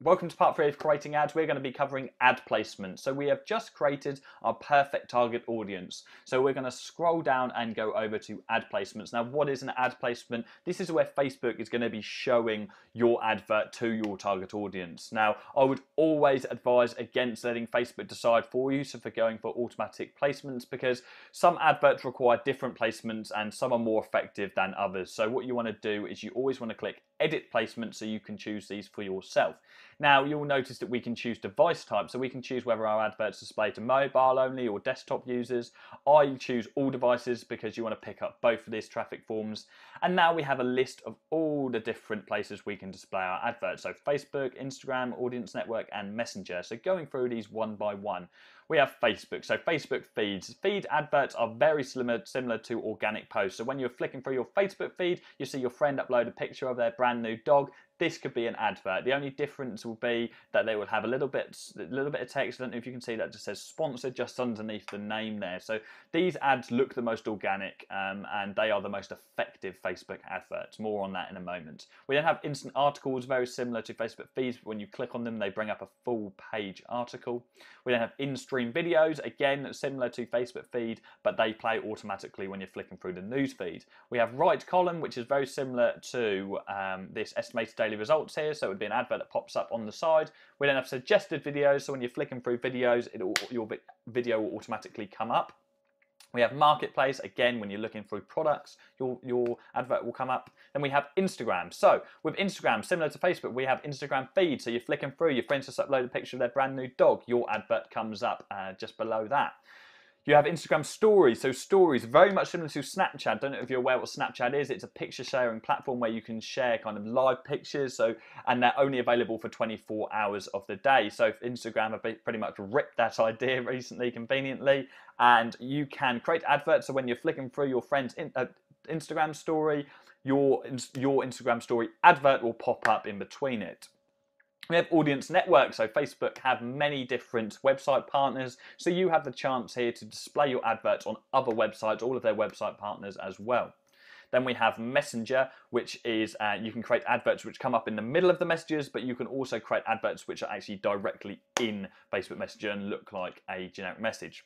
Welcome to part 3 of creating ads. We're going to be covering ad placement. So we have just created our perfect target audience. So we're going to scroll down and go over to ad placements. Now, what is an ad placement? This is where Facebook is going to be showing your advert to your target audience. Now, I would always advise against letting Facebook decide for you, so for going for automatic placements, because some adverts require different placements and some are more effective than others. So what you want to do is you always want to click edit placement so you can choose these for yourself. Now, you'll notice that we can choose device type, so we can choose whether our adverts display to mobile only or desktop users. I choose all devices because you want to pick up both of these traffic forms. And now we have a list of all the different places we can display our adverts. So Facebook, Instagram, Audience Network, and Messenger. So going through these one by one. We have Facebook. So Facebook feeds. Feed adverts are very similar to organic posts. So when you're flicking through your Facebook feed, you see your friend upload a picture of their brand new dog. This could be an advert. The only difference will be that they will have a little bit of text. I don't know if you can see that just says sponsored just underneath the name there. So these ads look the most organic and they are the most effective Facebook adverts. More on that in a moment. We then have instant articles, very similar to Facebook feeds. But when you click on them, they bring up a full page article. We then have in-stream videos, again similar to Facebook feed, but they play automatically when you're flicking through the news feed. We have right column, which is very similar to this estimated daily results here, so it would be an advert that pops up on the side. We then have suggested videos, so when you're flicking through videos, your video will automatically come up. We have marketplace, again when you're looking through products, your advert will come up. Then we have Instagram. So with Instagram, similar to Facebook, we have Instagram feed, so you're flicking through, your friends just upload a picture of their brand new dog, your advert comes up just below that. You have Instagram stories. So stories, very much similar to Snapchat. Don't know if you're aware what Snapchat is. It's a picture sharing platform where you can share kind of live pictures. And they're only available for 24 hours of the day. So Instagram have pretty much ripped that idea recently, conveniently. And you can create adverts. So when you're flicking through your friend's Instagram story, your Instagram story advert will pop up in between it. We have Audience Network, so Facebook have many different website partners, so you have the chance here to display your adverts on other websites, all of their website partners as well. Then we have Messenger, which is you can create adverts which come up in the middle of the messages, but you can also create adverts which are actually directly in Facebook Messenger and look like a generic message.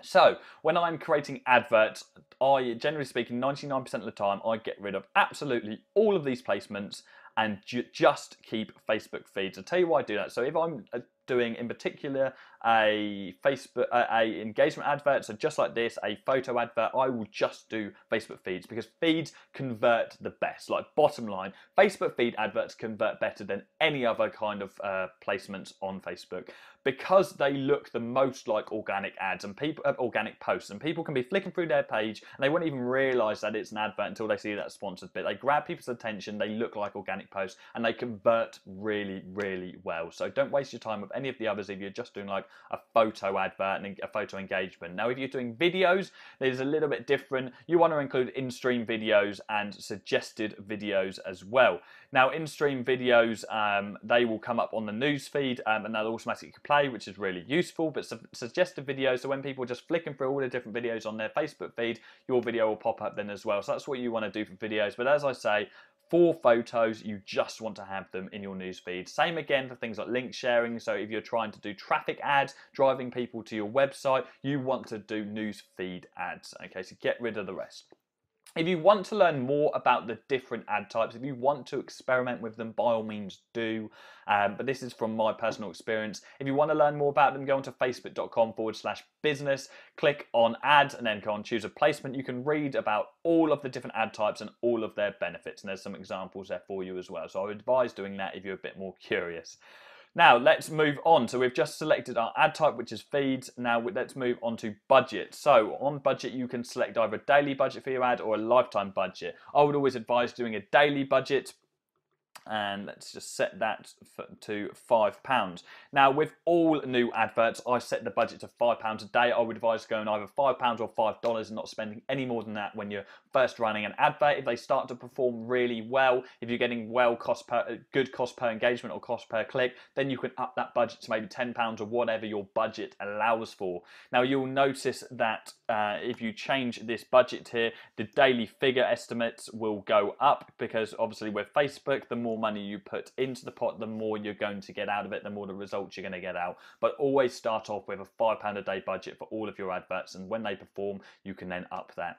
So when I'm creating adverts, I generally speaking 99% of the time I get rid of absolutely all of these placements and just keep Facebook feeds. I'll tell you why I do that. So if I'm doing in particular a Facebook engagement advert, so just like this, a photo advert, I will just do Facebook feeds because feeds convert the best. Like bottom line, Facebook feed adverts convert better than any other kind of placements on Facebook because they look the most like organic ads and organic posts, and people can be flicking through their page and they won't even realize that it's an advert until they see that sponsored bit. They grab people's attention, they look like organic posts, and they convert really, really well. So don't waste your time with any of the others if you're just doing like a photo advert and a photo engagement. Now, if you're doing videos, there's a little bit different. You want to include in-stream videos and suggested videos as well. Now, in-stream videos, they will come up on the news feed and they'll automatically play, which is really useful. But suggested videos, so when people are just flicking through all the different videos on their Facebook feed, your video will pop up then as well. So that's what you want to do for videos. But as I say, for photos, you just want to have them in your newsfeed. Same again for things like link sharing. So if you're trying to do traffic ads, driving people to your website, you want to do newsfeed ads. Okay, so get rid of the rest. If you want to learn more about the different ad types, if you want to experiment with them, by all means do. But this is from my personal experience. If you want to learn more about them, go onto facebook.com/business, click on ads, and then go on choose a placement. You can read about all of the different ad types and all of their benefits. And there's some examples there for you as well. So I would advise doing that if you're a bit more curious. Now let's move on. So we've just selected our ad type, which is feeds. Now let's move on to budget. So on budget, you can select either a daily budget for your ad or a lifetime budget. I would always advise doing a daily budget. And let's just set that to £5. Now, with all new adverts, I set the budget to £5 a day. I would advise going either £5 or $5 and not spending any more than that when you're first running an advert. If they start to perform really well, if you're getting good cost per engagement or cost per click, then you can up that budget to maybe £10 or whatever your budget allows for. Now, you'll notice that if you change this budget here, the daily figure estimates will go up because obviously with Facebook, the more money you put into the pot, the more you're going to get out of it, the more the results you're going to get out. But always start off with a £5 a day budget for all of your adverts, and when they perform, you can then up that.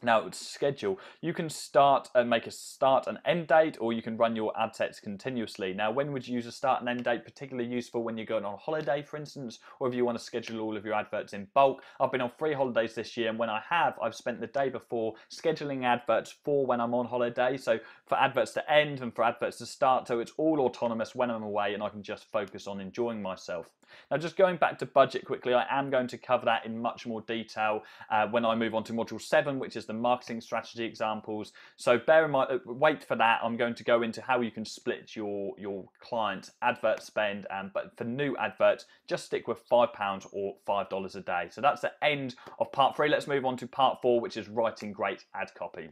Now, schedule. You can start and make a start and end date, or you can run your ad sets continuously. Now, when would you use a start and end date? Particularly useful when you're going on holiday, for instance, or if you want to schedule all of your adverts in bulk. I've been on 3 holidays this year, and when I've spent the day before scheduling adverts for when I'm on holiday. So for adverts to end and for adverts to start, so it's all autonomous when I'm away, and I can just focus on enjoying myself. Now, just going back to budget quickly, I am going to cover that in much more detail when I move on to module 7, which is the marketing strategy examples. So bear in mind, wait for that. I'm going to go into how you can split your client advert spend, but for new adverts, just stick with £5 or $5 a day. So that's the end of part 3. Let's move on to part 4, which is writing great ad copy.